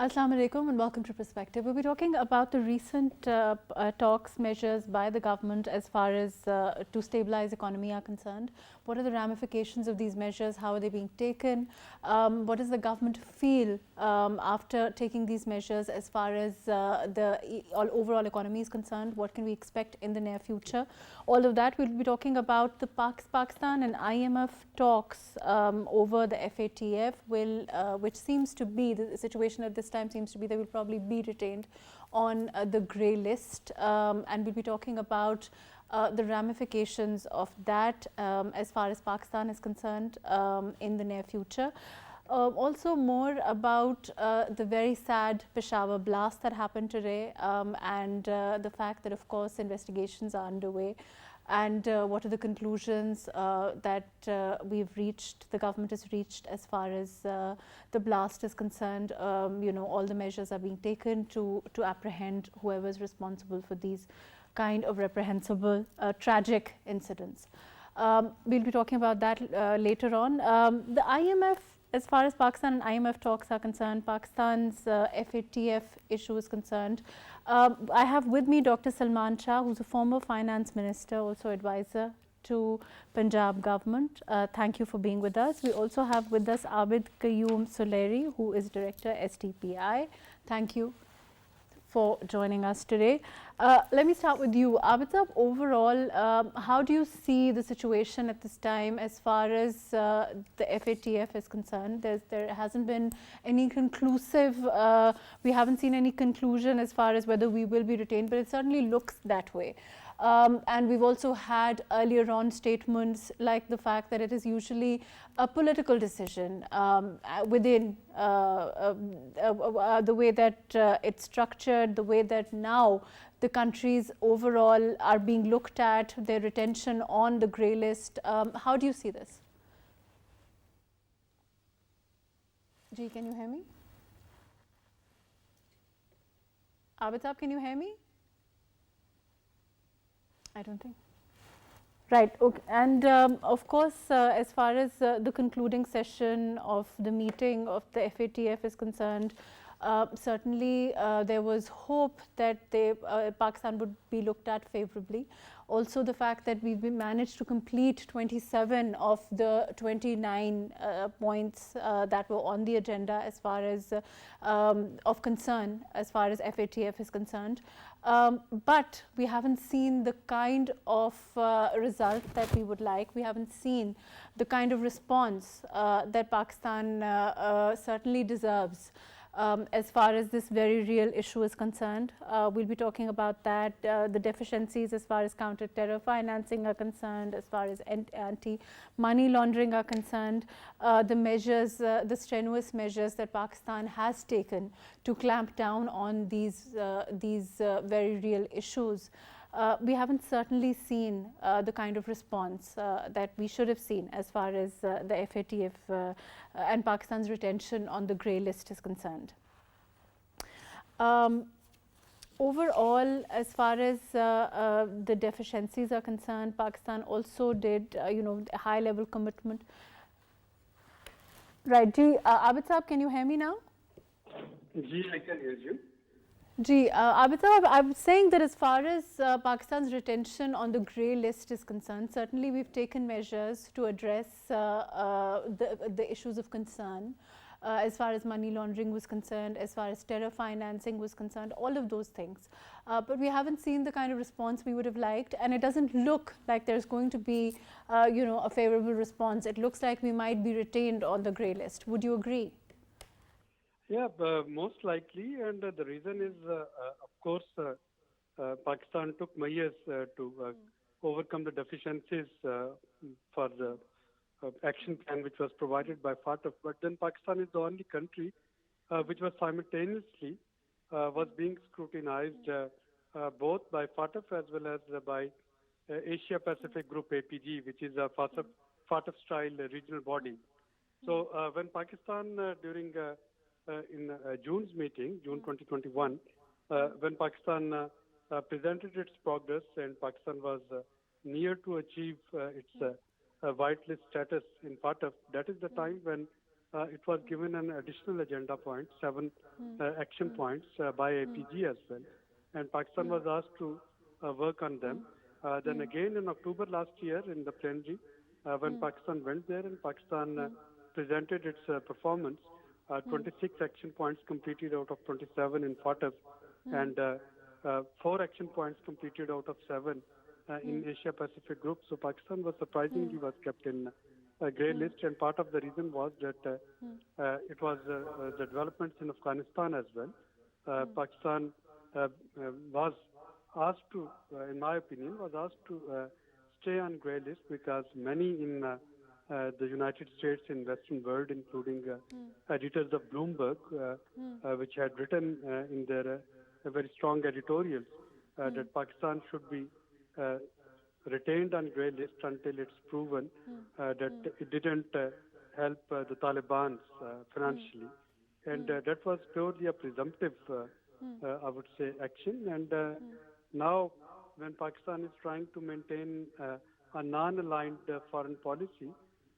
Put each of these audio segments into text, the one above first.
Assalamu alaikum and welcome to Perspective. We'll be talking about the recent talks, measures by the government as far as to stabilize economy are concerned. What are the ramifications of these measures? How are they being taken? What does the government feel after taking these measures as far as the overall economy is concerned? What can we expect in the near future? All of that we'll be talking about the Pakistan and IMF talks over the FATF, which seems to be the situation at this time seems to be they will probably be retained on the grey list, and we'll be talking about the ramifications of that as far as Pakistan is concerned in the near future. Also more about the very sad Peshawar Blast that happened today, and the fact that of course investigations are underway, and what are the conclusions that we've reached, the government has reached as far as the blast is concerned. All the measures are being taken to apprehend whoever is responsible for these kind of reprehensible, tragic incidents. We'll be talking about that later on. The IMF, as far as Pakistan and IMF talks are concerned, Pakistan's FATF issue is concerned. I have with me Dr. Salman Shah, who's a former finance minister, also advisor to Punjab government. Thank you for being with us. We also have with us Abid Qayyum Suleri, who is director STPI. Thank you for joining us today. Let me start with you, Abid Saab. Overall, how do you see the situation at this time as far as the FATF is concerned? There hasn't been any conclusive, we haven't seen any conclusion as far as whether we will be retained, but it certainly looks that way. And we've also had earlier on statements like the fact that it is usually a political decision within the way that it's structured, the way that now the countries overall are being looked at, their retention on the grey list. How do you see this? Ji, can you hear me? Abid Saab, can you hear me? I don't think. Right. Okay. And of course, as far as the concluding session of the meeting of the FATF is concerned, certainly there was hope that Pakistan would be looked at favorably. Also, the fact that we've managed to complete 27 of the 29 points that were on the agenda as far as of concern as far as FATF is concerned. But we haven't seen the kind of result that we would like. We haven't seen the kind of response that Pakistan certainly deserves as far as this very real issue is concerned. We'll be talking about that, the deficiencies as far as counter-terror financing are concerned, as far as anti-money laundering are concerned, the measures, the strenuous measures that Pakistan has taken to clamp down on these very real issues. We haven't certainly seen the kind of response that we should have seen as far as the FATF and Pakistan's retention on the grey list is concerned. Overall, as far as the deficiencies are concerned, Pakistan also did, a high-level commitment. Right, Ji, Abid Saab, can you hear me now? Ji, I can hear you. Ji, Abid Saab, I was saying that as far as Pakistan's retention on the grey list is concerned, certainly we've taken measures to address the issues of concern. As far as money laundering was concerned, as far as terror financing was concerned, all of those things. But we haven't seen the kind of response we would have liked, and it doesn't look like there's going to be, a favorable response. It looks like we might be retained on the grey list. Would you agree? Yeah, most likely, and the reason is, of course, Pakistan took measures to overcome the deficiencies for the action plan which was provided by FATF. But then Pakistan is the only country which was simultaneously was being scrutinized both by FATF as well as by Asia Pacific Group APG, which is a FATF-style regional body. So when Pakistan during in June's meeting, June 2021, when Pakistan presented its progress and Pakistan was near to achieve its whitelist status in FATF, that is the time when it was given an additional agenda point, 7 action points by APG as well. And Pakistan was asked to work on them. Then again in October last year in the plenary, when Pakistan went there and Pakistan presented its performance, 26 action points completed out of 27 in FATF, and 4 action points completed out of 7 in Asia Pacific group. So Pakistan was surprisingly was kept in a grey list, and part of the reason was that it was the developments in Afghanistan as well. Pakistan was asked to, in my opinion, was asked to stay on grey list because many in the United States and Western world, including editors of Bloomberg, which had written in their very strong editorials that Pakistan should be retained on grey list until it's proven that it didn't help the Taliban financially. And that was purely a presumptive, I would say, action. And now when Pakistan is trying to maintain a non-aligned foreign policy,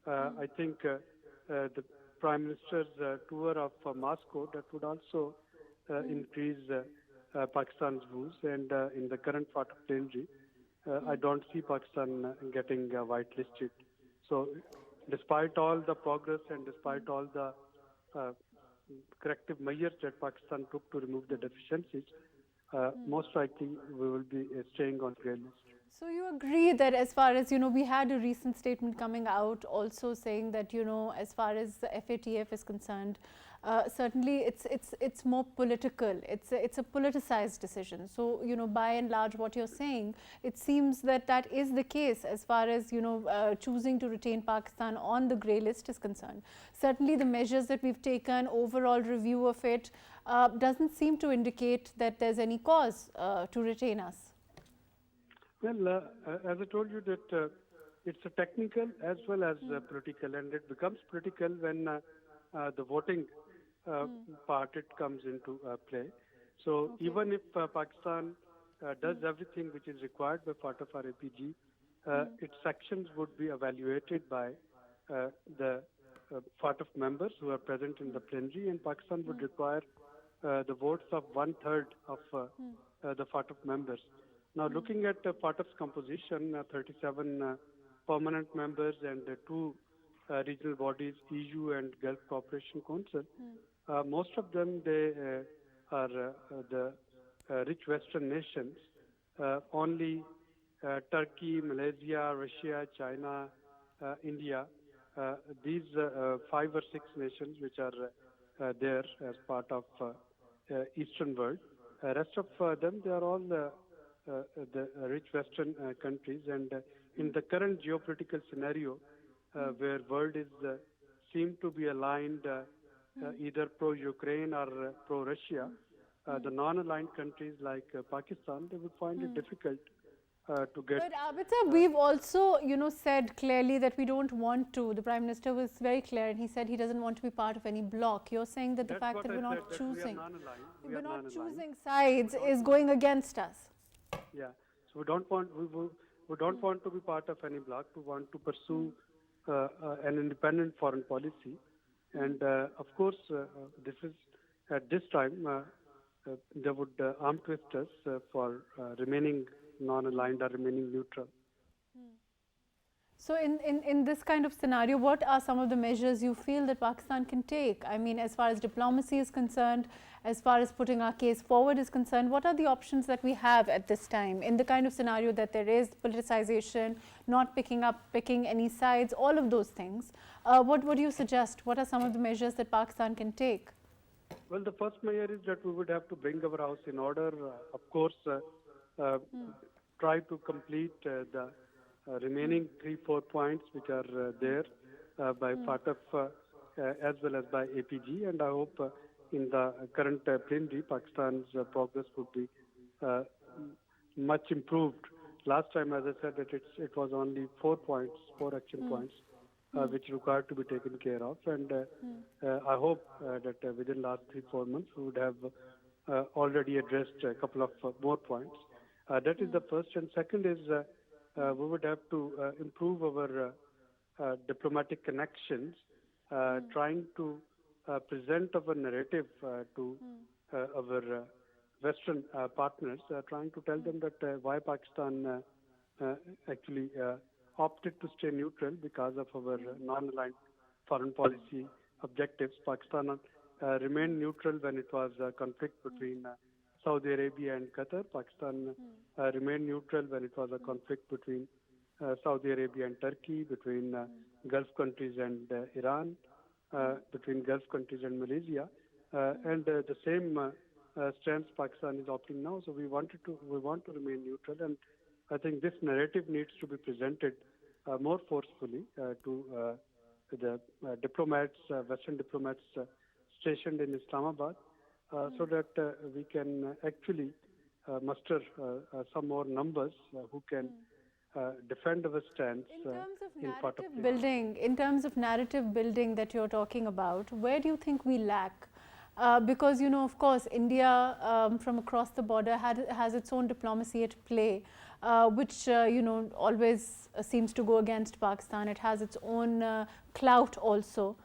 I think the Prime Minister's tour of Moscow, that would also increase Pakistan's views. And in the current part of plenary, I don't see Pakistan getting whitelisted. So despite all the progress and despite all the corrective measures that Pakistan took to remove the deficiencies, most likely we will be staying on grey list. So you agree that as far as, we had a recent statement coming out also saying that, as far as the FATF is concerned, certainly it's more political. It's a politicized decision. So, by and large what you're saying, it seems that that is the case as far as, choosing to retain Pakistan on the grey list is concerned. Certainly the measures that we've taken, overall review of it, doesn't seem to indicate that there's any cause to retain us. Well, as I told you that it's a technical as well as political, and it becomes political when the voting part it comes into play. So even if Pakistan does everything which is required by FATF or APG, its actions would be evaluated by the FATF members who are present in the plenary, and Pakistan would require the votes of 1/3 of the FATF members. Now, looking at FATF's composition, 37 permanent members and 2 regional bodies, EU and Gulf Cooperation Council, most of them, they are the rich Western nations. Only Turkey, Malaysia, Russia, China, India, these 5 or 6 nations which are there as part of Eastern world. Rest of them, they are all the rich Western countries. And in the current geopolitical scenario, where world is seem to be aligned either pro-Ukraine or pro-Russia, the non-aligned countries like Pakistan, they would find it difficult to get. But Abid sir, we've also, said clearly that we don't want to. The Prime Minister was very clear, and he said he doesn't want to be part of any bloc. You're saying that the fact that we're not choosing, we're not choosing sides is going against us. Yeah, so we don't want to be part of any bloc. We want to pursue an independent foreign policy, and of course, this is at this time they would arm twist us for remaining non-aligned or remaining neutral. So in this kind of scenario, what are some of the measures you feel that Pakistan can take? I mean, as far as diplomacy is concerned, as far as putting our case forward is concerned, what are the options that we have at this time in the kind of scenario that there is politicization, not picking any sides, all of those things? What would you suggest? What are some of the measures that Pakistan can take? Well, the first measure is that we would have to bring our house in order. Of course, try to complete the remaining 3-4 points which are there by FATF as well as by APG, and I hope in the current plenary, Pakistan's progress would be much improved. Last time, as I said, that it was only 4 points, 4 action points, which required to be taken care of, and I hope that within last 3-4 months we would have already addressed a couple of more points. That is the first, and second is we would have to improve our diplomatic connections trying to present our narrative to our Western partners, trying to tell them that why Pakistan actually opted to stay neutral because of our non-aligned foreign policy objectives. Pakistan remained neutral when it was a conflict between Saudi Arabia and Qatar. Pakistan remained neutral when it was a conflict between Saudi Arabia and Turkey, between Gulf countries and Iran, between Gulf countries and Malaysia, and the same stance Pakistan is opting now. So we want to remain neutral, and I think this narrative needs to be presented more forcefully to the diplomats, Western diplomats stationed in Islamabad, so that we can actually muster some more numbers who can defend our stance in terms of narrative building that you're talking about, where do you think we lack? Because, you know, of course, India from across the border has its own diplomacy at play, which, you know, always seems to go against Pakistan. It has its own clout also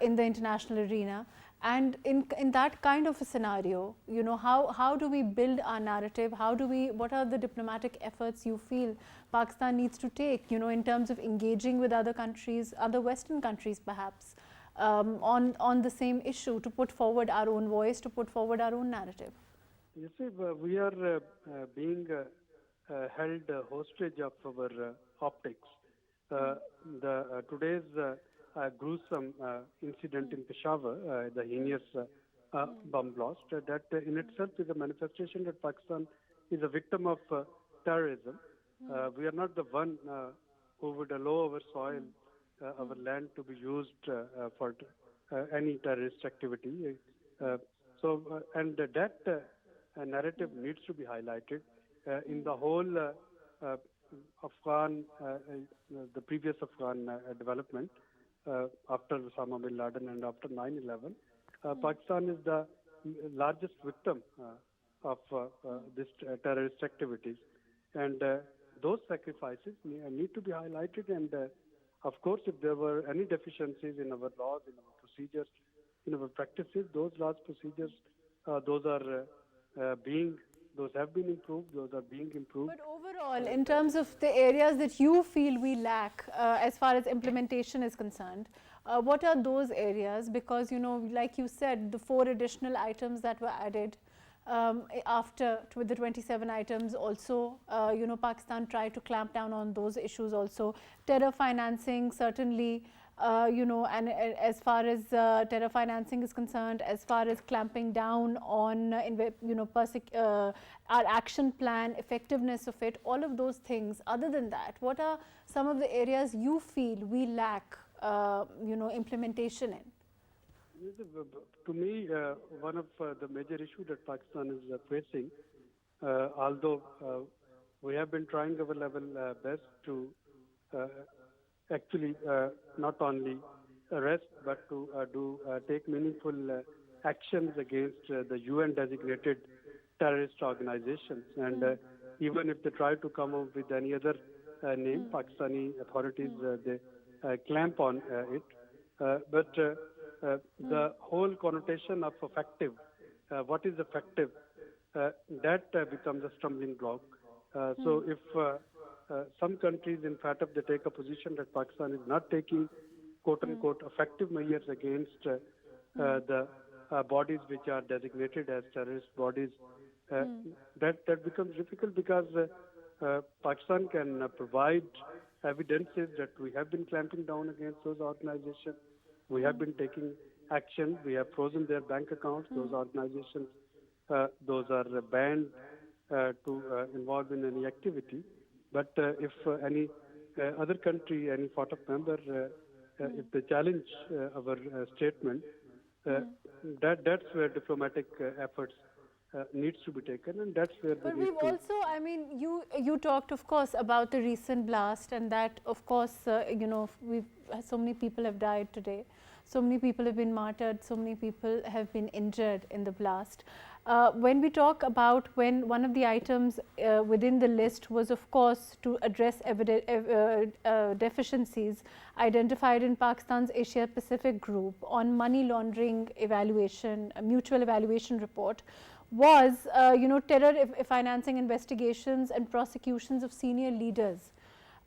in the international arena. And in that kind of a scenario, you know, how do we build our narrative? What are the diplomatic efforts you feel Pakistan needs to take, you know, in terms of engaging with other countries, other Western countries perhaps, on the same issue, to put forward our own voice, to put forward our own narrative? You see, we are being held hostage of our optics. Today's gruesome incident in Peshawar, the heinous bomb blast, that in itself is a manifestation that Pakistan is a victim of terrorism. We are not the one who would allow our soil, our land to be used for any terrorist activity. And that narrative needs to be highlighted in the whole Afghan, the previous Afghan development after Osama bin Laden and after 9/11. Pakistan is the largest victim of this terrorist activities, and those sacrifices need to be highlighted. And of course, if there were any deficiencies in our laws, in our procedures, in our practices, those laws, procedures, those have been improved, those are being improved. But overall, in terms of the areas that you feel we lack as far as implementation is concerned, what are those areas? Because, you know, like you said, the 4 additional items that were added with the 27 items also, you know, Pakistan tried to clamp down on those issues also. Terror financing, certainly, you know, and as far as terror financing is concerned, as far as clamping down on, you know, our action plan, effectiveness of it, all of those things. Other than that, what are some of the areas you feel we lack, you know, implementation in? To me, one of the major issues that Pakistan is facing, although we have been trying our level best to actually not only arrest but to take meaningful actions against the UN designated terrorist organizations, and even if they try to come up with any other name, Pakistani authorities they clamp on it, but the whole connotation of effective, what is effective, that becomes a stumbling block. So if some countries, in fact, if they take a position that Pakistan is not taking quote-unquote effective measures against the bodies which are designated as terrorist bodies, that becomes difficult, because Pakistan can provide evidences that we have been clamping down against those organizations. We have been taking action. We have frozen their bank accounts. Those organizations, those are banned to involve in any activity. But if any other country, any FATF member, if they challenge our statement, that's where diplomatic efforts needs to be taken, and that's where. But we've also, I mean, you talked, of course, about the recent blast, and that, of course, you know, so many people have died today, so many people have been martyred, so many people have been injured in the blast. When we talk about when one of the items within the list was, of course, to address deficiencies identified in Pakistan's Asia Pacific group on money laundering evaluation, a mutual evaluation report, was terror financing investigations and prosecutions of senior leaders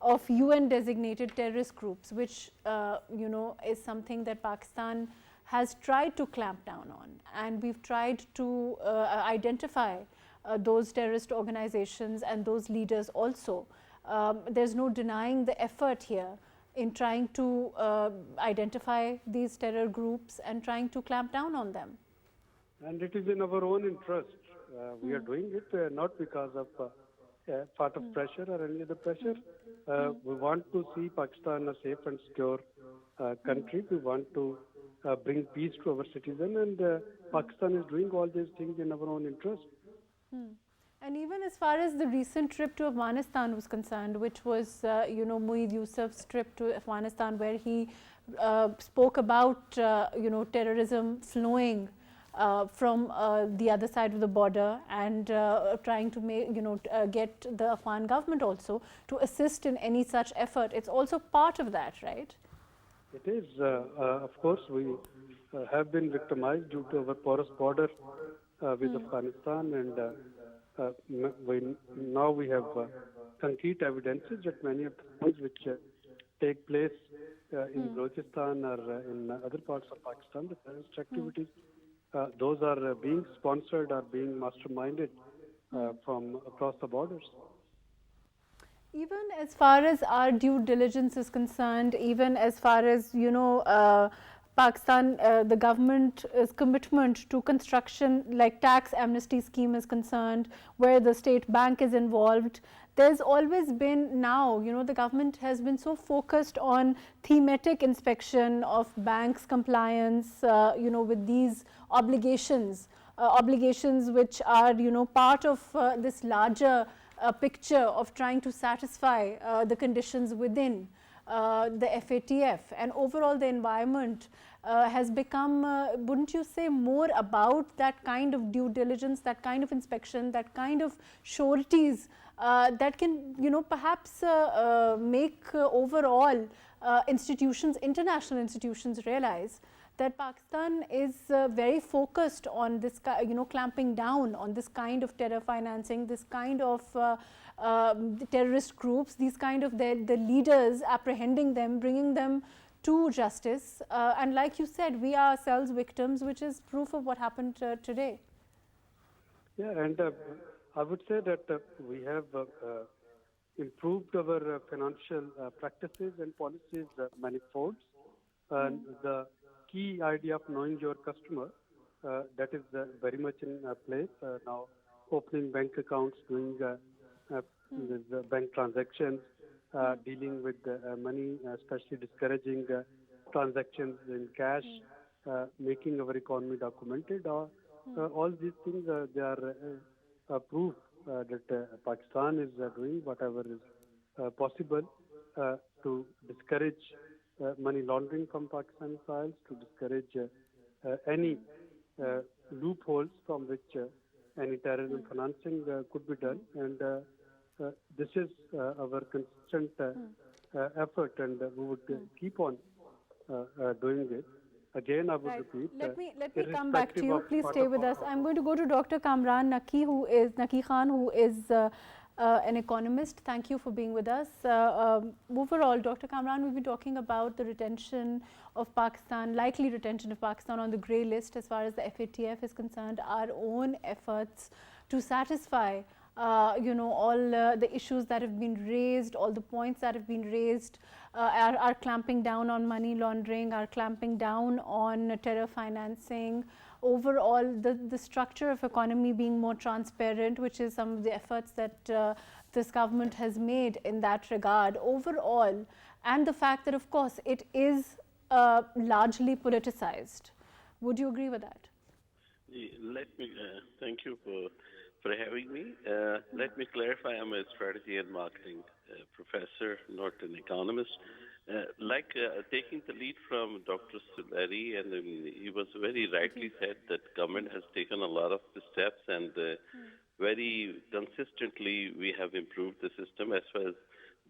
of UN designated terrorist groups, which is something that Pakistan has tried to clamp down on, and we've tried to identify those terrorist organizations and those leaders also. There's no denying the effort here in trying to identify these terror groups and trying to clamp down on them. And it is in our own interest. We are doing it not because of part of pressure or any other pressure. We want to see Pakistan a safe and secure country. We want to bring peace to our citizens, and Pakistan is doing all these things in our own interest. And even as far as the recent trip to Afghanistan was concerned, which was Mueed Yusuf's trip to Afghanistan, where he spoke about terrorism flowing from the other side of the border, and trying to make, get the Afghan government also to assist in any such effort. It's also part of that, right? It is. Of course, we have been victimized due to our porous border with Afghanistan, and now we have concrete evidences that many of the things which take place in Balochistan or in other parts of Pakistan, the terrorist activities, those are being sponsored or being masterminded from across the borders. Even as far as our due diligence is concerned, even as far as Pakistan, the government's commitment to construction like tax amnesty scheme is concerned, where the state bank is involved, there's always been now, the government has been so focused on thematic inspection of banks' compliance, with these obligations, obligations which are, part of this larger picture of trying to satisfy the conditions within the FATF, and overall the environment has become, wouldn't you say, more about that kind of due diligence, that kind of inspection, that kind of sureties that can, perhaps make overall institutions, international institutions, realize that Pakistan is very focused on this, clamping down on this kind of terror financing, this kind of terrorist groups, these kind of the leaders, apprehending them, bringing them to justice. And like you said, we are ourselves victims, which is proof of what happened today. Yeah, and I would say that we have improved our financial practices and policies manifold. And the key idea of knowing your customer, that is very much in place now. Opening bank accounts, doing bank transactions, dealing with money, especially discouraging transactions in cash, making our economy documented. All these things, they are proof that Pakistan is doing whatever is possible to discourage money laundering from Pakistani files, to discourage any loopholes from which any terrorism financing could be done. And this is our consistent effort, and we would keep on doing it. Again, I would repeat. Let me come back to you. Please stay with us. I'm going to go to Dr. Kamran Naqi, Naqi Khan, who is an economist. Thank you for being with us. Overall, Dr. Kamran, we've been talking about the retention of Pakistan, likely retention of Pakistan on the grey list as far as the FATF is concerned, our own efforts to satisfy all the issues that have been raised, all the points that have been raised, are clamping down on money laundering, are clamping down on terror financing, overall the structure of economy being more transparent, which is some of the efforts that this government has made in that regard overall, and the fact that of course it is largely politicized. Would you agree with that? Let me thank you for having me. Let me clarify, I'm a strategy and marketing professor, not an economist. Taking the lead from Dr. Suleri, and he was very rightly said that government has taken a lot of steps, and very consistently we have improved the system as far as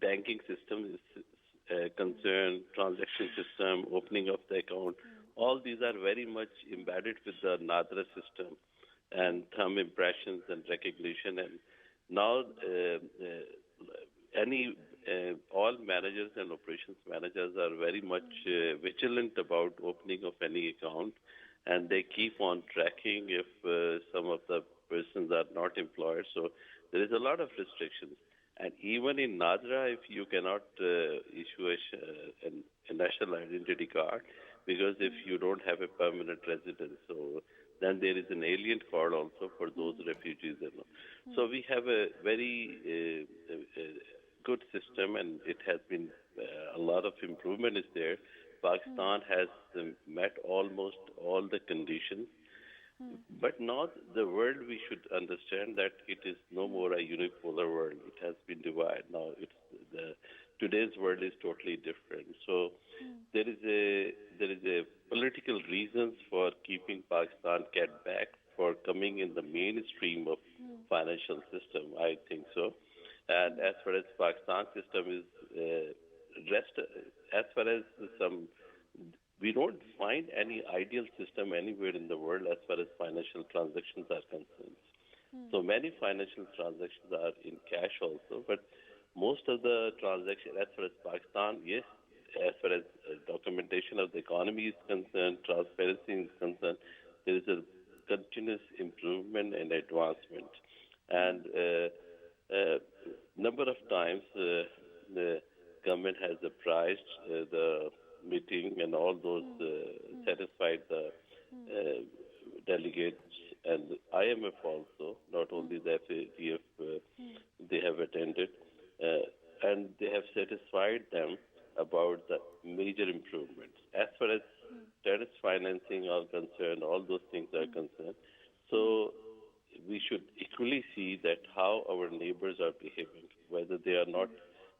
banking system is concerned, transaction system, opening of the account. All these are very much embedded with the NADRA system and thumb impressions and recognition. And now any all managers and operations managers are very much vigilant about opening of any account, and they keep on tracking if some of the persons are not employed. So there is a lot of restrictions. And even in NADRA, if you cannot issue a national identity card, because if you don't have a permanent residence, so then there is an alien card also for those refugees. So we have a very good system, and it has been a lot of improvement is there. Pakistan has met almost all the conditions. But not the world, we should understand that it is no more a unipolar world. It has been divided. Now today's world is totally different. So there is a political reasons for keeping Pakistan kept back for coming in the mainstream of financial system, I think so. And as far as Pakistan system is as far as we don't find any ideal system anywhere in the world as far as financial transactions are concerned. So many financial transactions are in cash also, but most of the transactions as far as Pakistan, yes, as far as documentation of the economy is concerned, transparency is concerned, there is a continuous improvement and advancement. And number of times the government has apprised the meeting and all those satisfied the delegates and IMF also, not only the FATF, they have attended and they have satisfied them about the major improvements. As far as terrorist financing are concerned, all those things are concerned. So we should equally see that how our neighbors are behaving, whether they are not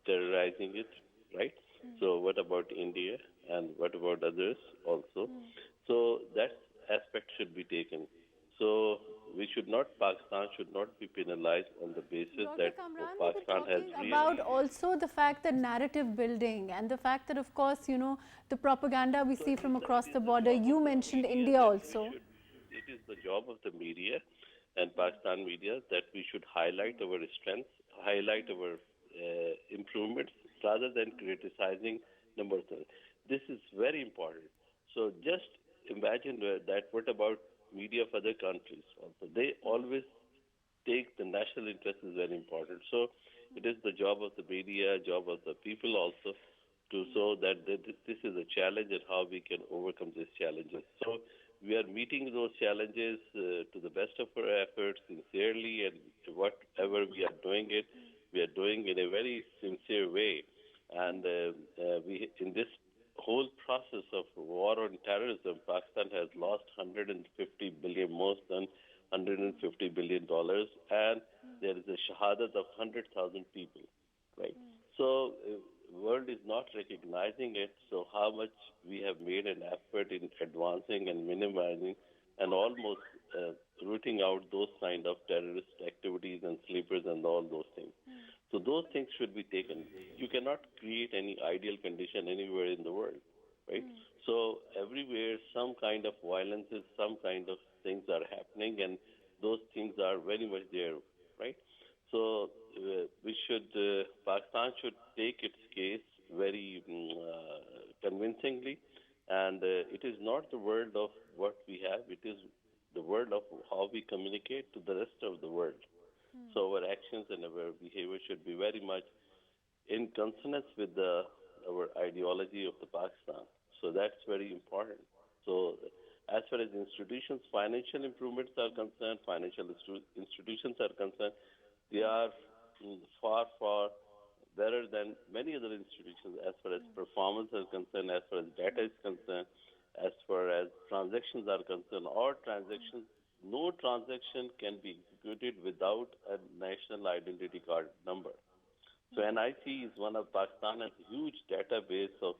terrorizing it, right? So what about India and what about others also? So that aspect should be taken. So Pakistan should not be penalized on the basis Dr. that Kamran, Pakistan has really... about also the fact that narrative building and the fact that, of course, the propaganda we see from across the border. You mentioned India also. It is the job of the media and Pakistan media that we should highlight our strengths, highlight our improvements rather than criticizing numbers. This is very important. So just imagine that what about media of other countries also? They always take the national interest is very important. So it is the job of the media, job of the people also to show that this is a challenge and how we can overcome these challenges. So we are meeting those challenges to the best of our efforts sincerely, and whatever we are doing it, we are doing in a very sincere way. And we in this whole process of war on terrorism, Pakistan has lost 150 billion, more than 150 billion dollars, and there is a shahadat of 100,000 people, right? So world is not recognizing it. So how much we have made an effort in advancing and minimizing and almost rooting out those kind of terrorist activities and sleepers and all those things. So those things should be taken. You cannot create any ideal condition anywhere in the world, right? So everywhere some kind of violences, some kind of things are happening, and those things are very much there, right? So Pakistan should take its case very convincingly, and it is not the world of what we have, it is the world of how we communicate to the rest of the world. So our actions and our behavior should be very much in consonance with our ideology of the Pakistan. So that's very important. So as far as institutions, financial improvements are concerned, financial institutions are concerned, they are far, far better than many other institutions as far as performance is concerned, as far as data is concerned, as far as transactions are concerned. No transaction can be executed without a national identity card number. So NIC is one of Pakistan has a huge database of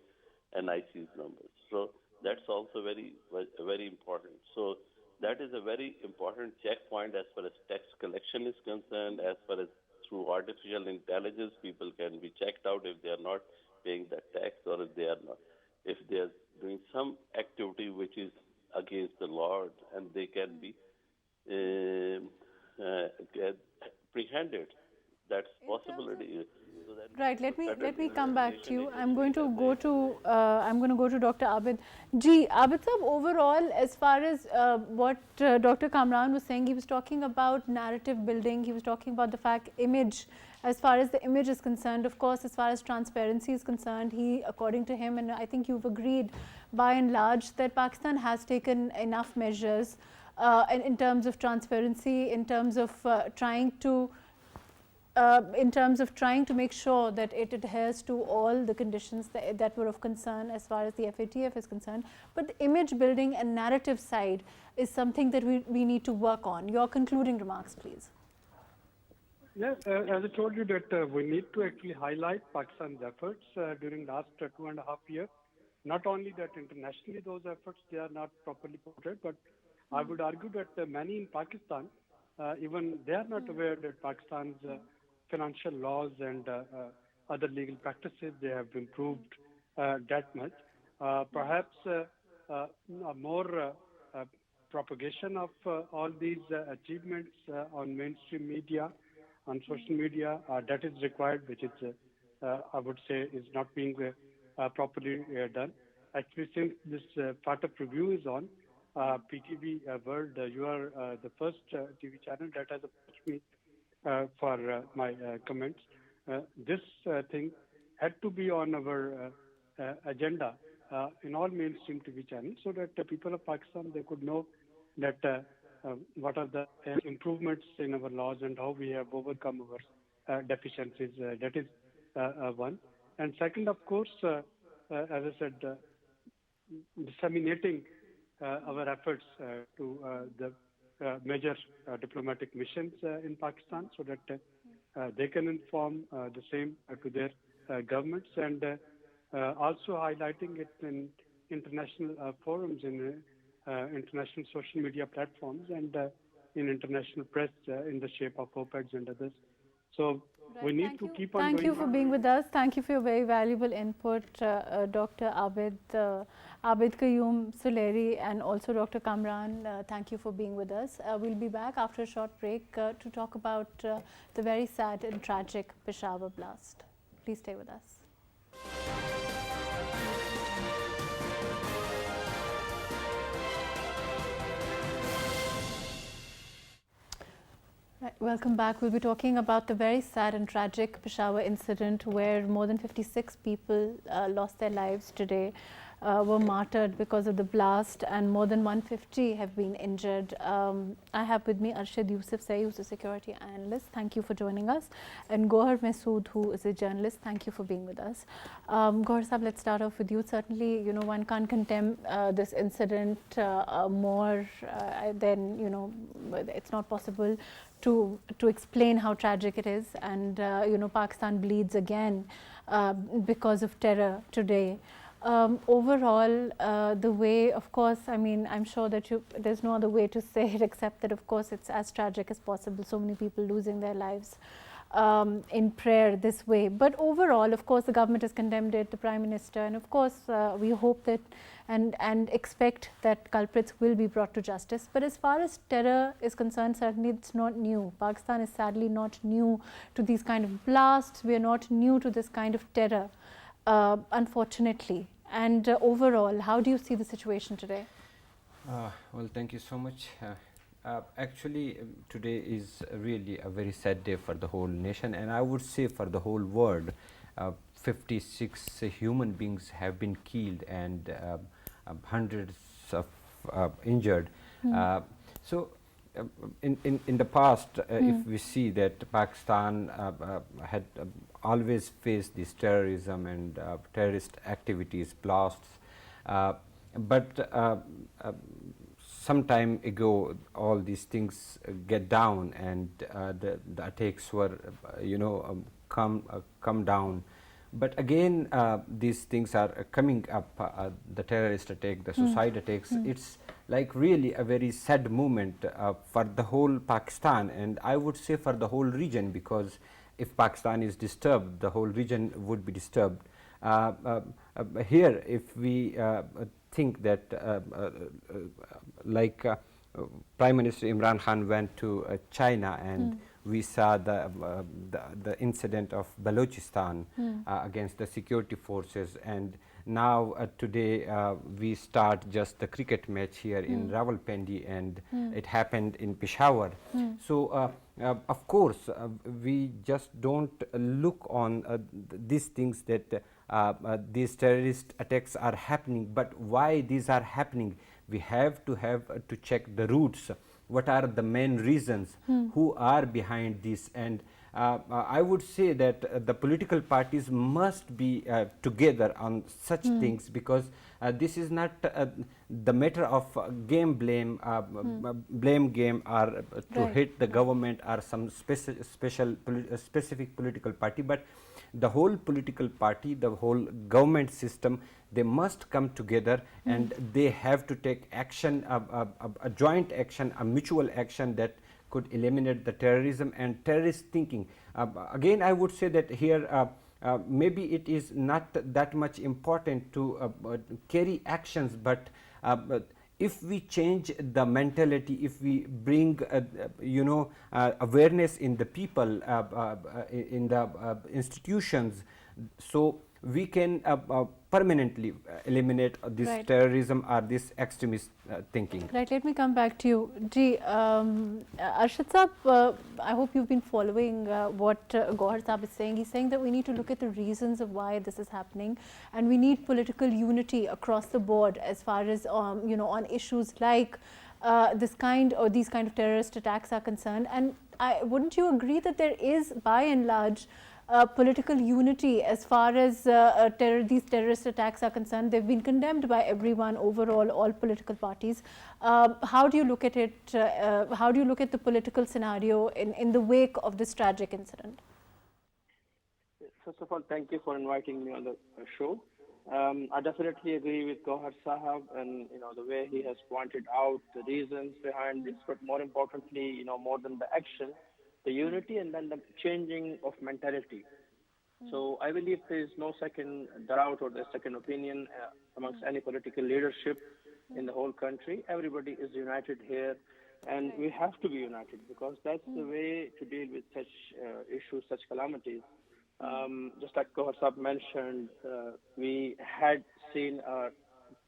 NIC's numbers. So that's also very important. So that is a very important checkpoint as far as tax collection is concerned, as far as through artificial intelligence, people can be checked out if they are not paying the tax or if they are doing some activity which is against the law, and they can be get apprehended. That's possibility. So that Right. Let me come back to you. I'm going to go to Dr. Abid. Abid sir, overall, as far as what Dr. Kamran was saying, he was talking about narrative building. He was talking about the fact image. As far as the image is concerned, of course, as far as transparency is concerned, according to him, and I think you've agreed, by and large, that Pakistan has taken enough measures in terms of transparency, in terms of trying to make sure that it adheres to all the conditions that were of concern as far as the FATF is concerned. But the image building and narrative side is something that we need to work on. Your concluding remarks, please. Yes, as I told you that we need to actually highlight Pakistan's efforts during last 2.5 years. Not only that internationally those efforts, they are not properly portrayed, but I would argue that many in Pakistan, even they are not aware that Pakistan's financial laws and other legal practices, they have improved that much. Perhaps more propagation of all these achievements on mainstream media, on social media, that is required, which is, I would say, is not being properly done. Actually, since this part of review is on, PTV World, you are the first TV channel that has approached me for my comments. This thing had to be on our agenda in all mainstream TV channels, so that the people of Pakistan, they could know that what are the improvements in our laws and how we have overcome our deficiencies. That is one. And second, of course, as I said, disseminating our efforts to the major diplomatic missions in Pakistan, so that they can inform the same to their governments, and also highlighting it in international forums, in international social media platforms, and in international press in the shape of op-eds and others. So we need to keep on Thank you for being with us. Thank you for your very valuable input, Dr. Abid Qayyum Suleri, and also Dr. Kamran. Thank you for being with us. We'll be back after a short break to talk about the very sad and tragic Peshawar Blast. Please stay with us. Right, welcome back. We'll be talking about the very sad and tragic Peshawar incident, where more than 56 people lost their lives today, were martyred because of the blast, and more than 150 have been injured. I have with me Arshad Yusuf Sai, who's a security analyst. Thank you for joining us. And Gohar Masood, who is a journalist. Thank you for being with us. Gohar Sahab, let's start off with you. Certainly, you know, one can't condemn this incident more than, you know, it's not possible to explain how tragic it is, and you know, Pakistan bleeds again because of terror today. Overall, the way, of course, I mean, I'm sure that there's no other way to say it except that, of course, it's as tragic as possible. So many people losing their lives in prayer this way. But overall, of course, the government has condemned it, the Prime Minister, and of course, we hope that and expect that culprits will be brought to justice. But as far as terror is concerned, certainly it's not new. Pakistan is sadly not new to these kind of blasts. We are not new to this kind of terror, unfortunately. And overall, how do you see the situation today? Well, thank you so much. Actually, today is really a very sad day for the whole nation, and I would say for the whole world. 56 human beings have been killed, and hundreds of injured. So in the past, if we see that Pakistan had always faced this terrorism and terrorist activities, blasts, but some time ago all these things get down, and the attacks were come down. But again, these things are coming up, the terrorist attack, the suicide attacks. It's like really a very sad moment for the whole Pakistan, and I would say for the whole region, because if Pakistan is disturbed, the whole region would be disturbed. Here, if we think that like Prime Minister Imran Khan went to China, and we saw the incident of Balochistan against the security forces, and now today we start just the cricket match here in Rawalpindi, and it happened in Peshawar. So of course we just don't look on these things that these terrorist attacks are happening, but why these are happening. We have to check the roots. What are the main reasons? Who are behind this? And I would say that the political parties must be together on such things, because this is not the matter of blame game, or to hit the government or some specific political party, but the whole political party, the whole government system, they must come together and they have to take action, a joint action, a mutual action that could eliminate the terrorism and terrorist thinking. Again, I would say that here maybe it is not that much important to carry actions, but if we change the mentality, if we bring awareness in the people, in the institutions, so we can permanently eliminate this terrorism or this extremist thinking. Right, let me come back to you. Arshad Saab, I hope you've been following what Gauhar Saab is saying. He's saying that we need to look at the reasons of why this is happening, and we need political unity across the board as far as on issues like these kind of terrorist attacks are concerned. And wouldn't you agree that there is, by and large, political unity as far as these terrorist attacks are concerned? They've been condemned by everyone overall, all political parties. How do you look at it? How do you look at the political scenario in the wake of this tragic incident? First of all, thank you for inviting me on the show. I definitely agree with Gauhar Sahab, and the way he has pointed out the reasons behind this, but more importantly, more than the action, the unity and then the changing of mentality. So I believe there is no second doubt or the second opinion amongst any political leadership in the whole country. Everybody is united here, and we have to be united, because that's the way to deal with such issues, such calamities. Just like Gauhar Saab mentioned, we had seen a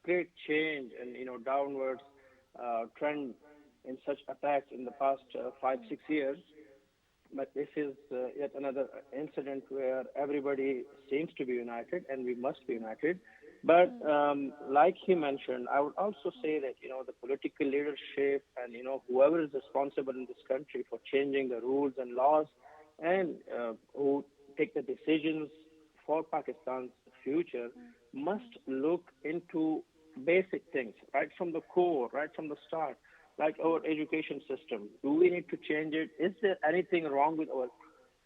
great change and downwards trend in such attacks in the past 5-6 years. But this is yet another incident where everybody seems to be united, and we must be united. But like he mentioned, I would also say that, the political leadership and, whoever is responsible in this country for changing the rules and laws, and who take the decisions for Pakistan's future, must look into basic things, right from the core, right from the start. Like our education system, do we need to change it? Is there anything wrong with our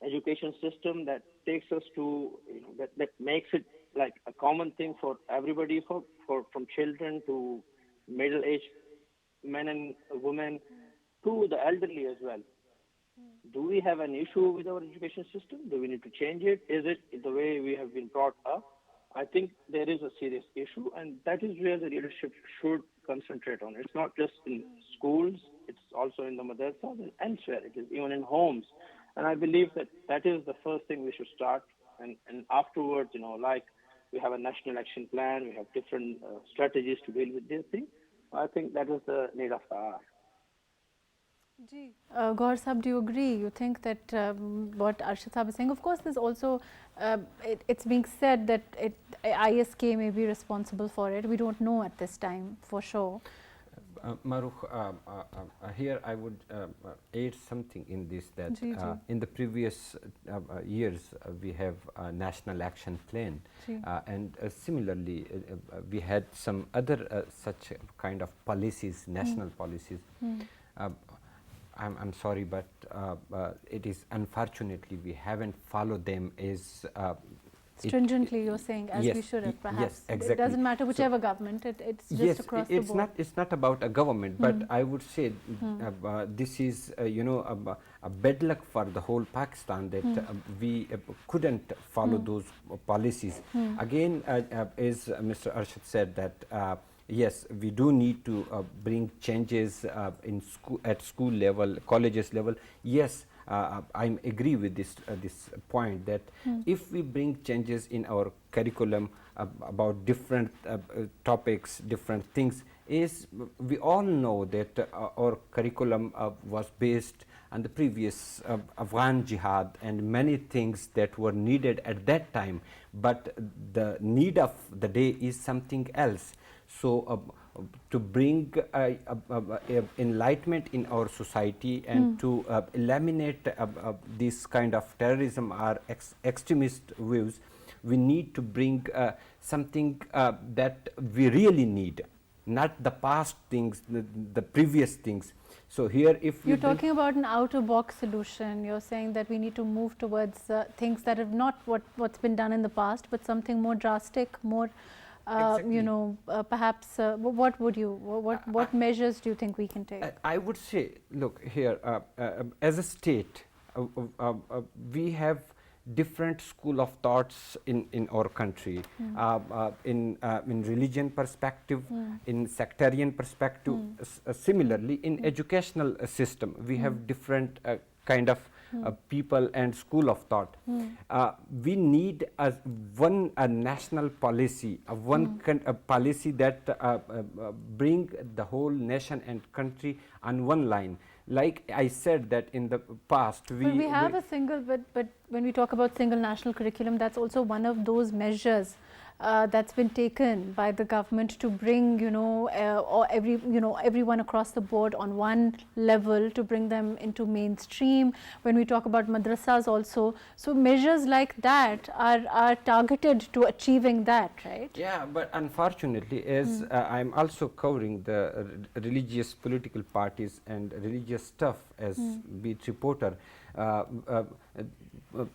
education system that takes us to, that makes it like a common thing for everybody, from children to middle-aged men and women to the elderly as well? Do we have an issue with our education system? Do we need to change it? Is it the way we have been brought up? I think there is a serious issue, and that is where the leadership should concentrate on. It's not just in schools, it's also in the madrasas and elsewhere. It is even in homes. And I believe that is the first thing we should start. And afterwards, like we have a national action plan, we have different strategies to deal with this thing. I think that is the need of the hour. Gauhar Saab, do you agree? You think that what Arshad Saab is saying? Of course, there's also, it's being said that ISK may be responsible for it. We don't know at this time for sure. Marukh, here I would add something in this, that in the previous years we have a national action plan, and similarly we had some other such kind of policies, national policies. I'm sorry, but it is unfortunately we haven't followed them as stringently, you're saying, as we should have, perhaps. Yes, exactly. It doesn't matter whichever government, it's just across the board. It's not about a government, but I would say this is, a bad luck for the whole Pakistan that we couldn't follow those policies. Again, as Mr. Arshad said, that yes, we do need to bring changes at school level, colleges level. Yes, I agree with this point that if we bring changes in our curriculum about different topics, different things, is we all know that our curriculum was based on the previous Afghan jihad and many things that were needed at that time, but the need of the day is something else. So to bring enlightenment in our society and to eliminate this kind of terrorism or extremist views, we need to bring something that we really need, not the past things, the previous things. So here, if you're talking about an out-of-box solution, you're saying that we need to move towards things that have not what's been done in the past, but something more drastic, more perhaps what would you, what measures do you think we can take? I would say, look here, as a state, we have different school of thoughts in our country, in religion perspective, in sectarian perspective. Similarly, in educational system, we have different kind of people and school of thought. We need a national policy, a policy that bring the whole nation and country on one line. Like I said that in the past, we have a single, but when we talk about single national curriculum, that's also one of those measures that's been taken by the government to bring, everyone across the board on one level, to bring them into mainstream. When we talk about madrasas also, so measures like that are targeted to achieving that, right? Yeah, but unfortunately, as I'm also covering the religious political parties and religious stuff as beat reporter,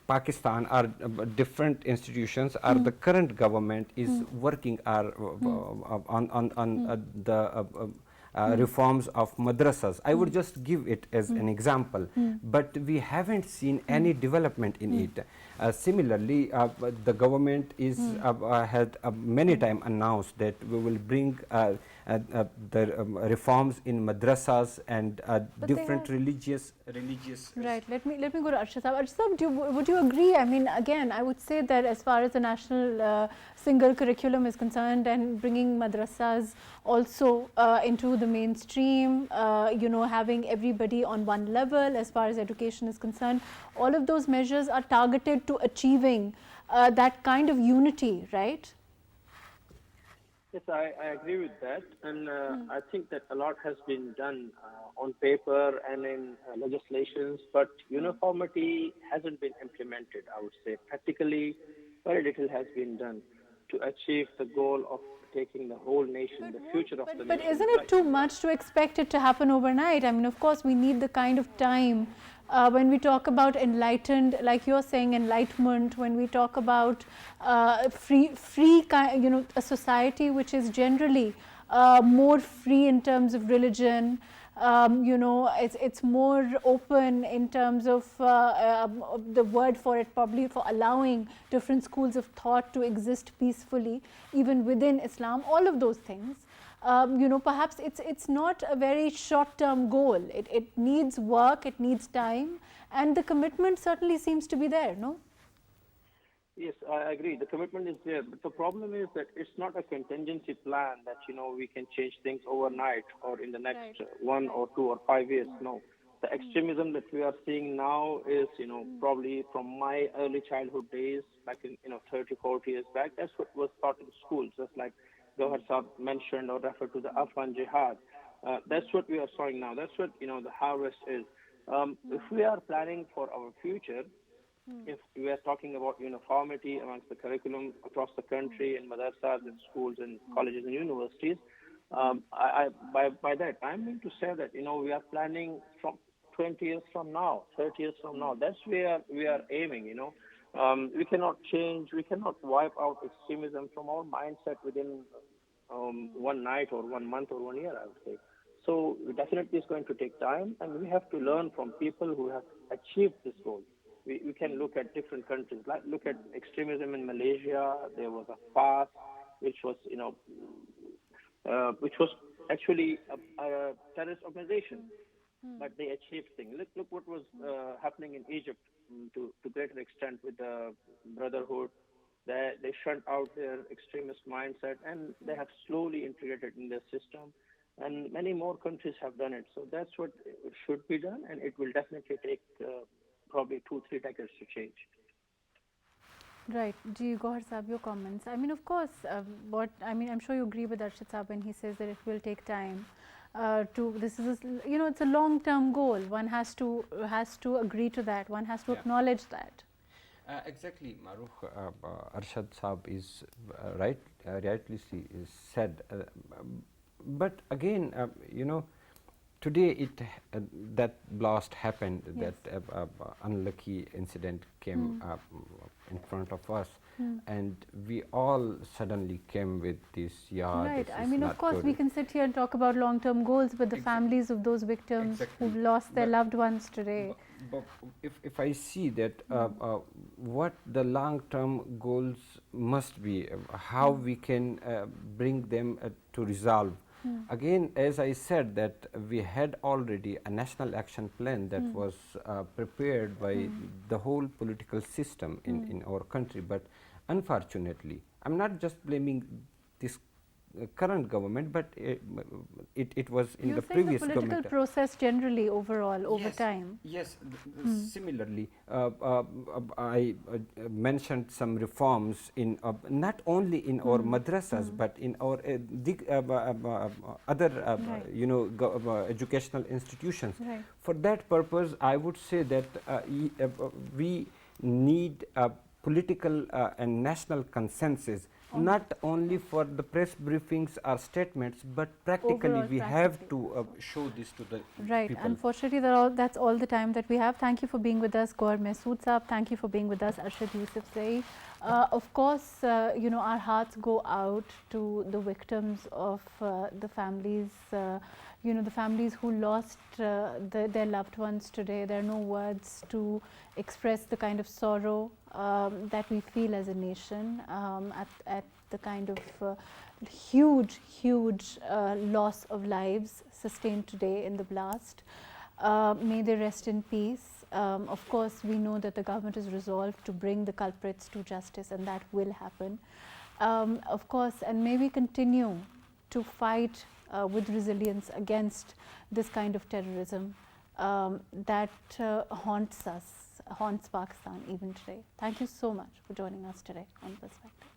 Pakistan or different institutions or the current government is working on the reforms of madrasas. I would just give it as an example, but we haven't seen any development in it. Similarly, the government is had many times announced that we will bring the reforms in madrasas and different religious. Right. Let me go to Arshad Sahab. Arshad Sahab, would you agree? I mean, again, I would say that as far as the national single curriculum is concerned and bringing madrasas also into the mainstream, having everybody on one level as far as education is concerned, all of those measures are targeted to achieving that kind of unity, right? Yes, I agree with that, and I think that a lot has been done on paper and in legislations, but uniformity hasn't been implemented, I would say. Practically, very little has been done to achieve the goal of taking the whole nation, the future of the nation. But isn't it too much to expect it to happen overnight? I mean, of course, we need the kind of time. When we talk about enlightened, like you're saying, enlightenment, when we talk about a society which is generally more free in terms of religion, it's more open in terms of the word for it, probably for allowing different schools of thought to exist peacefully, even within Islam, all of those things. Perhaps it's not a very short-term goal. It needs work, it needs time, and the commitment certainly seems to be there, no? Yes, I agree. The commitment is there, but the problem is that it's not a contingency plan that we can change things overnight or in the next 1 or 2 or 5 years. No, the extremism that we are seeing now is probably from my early childhood days, back in 30, 40 years back. That's what was taught in schools, just like Gohar Saab mentioned or referred to the Afghan jihad. That's what we are seeing now. That's what the harvest is. If we are planning for our future, if we are talking about uniformity amongst the curriculum across the country in madrasas and schools and colleges and universities, by that I mean to say that we are planning 20 years from now, 30 years from now. That's where we are aiming, you know. We cannot change, we cannot wipe out extremism from our mindset within one night or 1 month or 1 year, I would say. So definitely it's going to take time, and we have to learn from people who have achieved this goal. We can look at different countries, like look at extremism in Malaysia. There was a fast, which was, you know, which was actually a terrorist organization, but they achieved things. Look what was happening in Egypt to greater extent with the Brotherhood. They shut out their extremist mindset, and they have slowly integrated in their system. And many more countries have done it. So that's what should be done, and it will definitely take probably 2-3 decades to change. Right. Ji, Gohar Saab, your comments. I mean, of course, I'm sure you agree with Arshad Saab when he says that it will take time. This is, you know, it's a long-term goal. One has to agree to that. One has to acknowledge that. Exactly, Marukh. Arshad Saab is rightly said. But again, you know, today that blast happened, yes. that unlucky incident came up in front of us, and we all suddenly came with this, Right. this I is mean, not of course, good. we can sit here and talk about long-term goals, but the families of those victims who've lost their loved ones today. But if I see that what the long-term goals must be, how we can bring them to resolve. Again, as I said, that we had already a national action plan that was prepared by the whole political system in our country. But unfortunately, I'm not just blaming this current government, but it was in the previous the government. political process generally overall over time. Yes, similarly, I mentioned some reforms in not only in our madrasas but in our other you know, educational institutions. Right. For that purpose, I would say that we need a political and national consensus, not only for the press briefings or statements, but practically Overall, we have to show this to the people. Unfortunately, that's all the time that we have. Thank you for being with us, Gohar Masood Saab. Thank you for being with us, Arshad Yusuf Saeed. Of course, you know, our hearts go out to the victims of the families, you know, the families who lost their loved ones today. There are no words to express the kind of sorrow that we feel as a nation at the kind of huge loss of lives sustained today in the blast. May they rest in peace. Of course, we know that the government is resolved to bring the culprits to justice, and that will happen. Of course, and may we continue to fight with resilience against this kind of terrorism that haunts Pakistan even today. Thank you so much for joining us today on Perspective.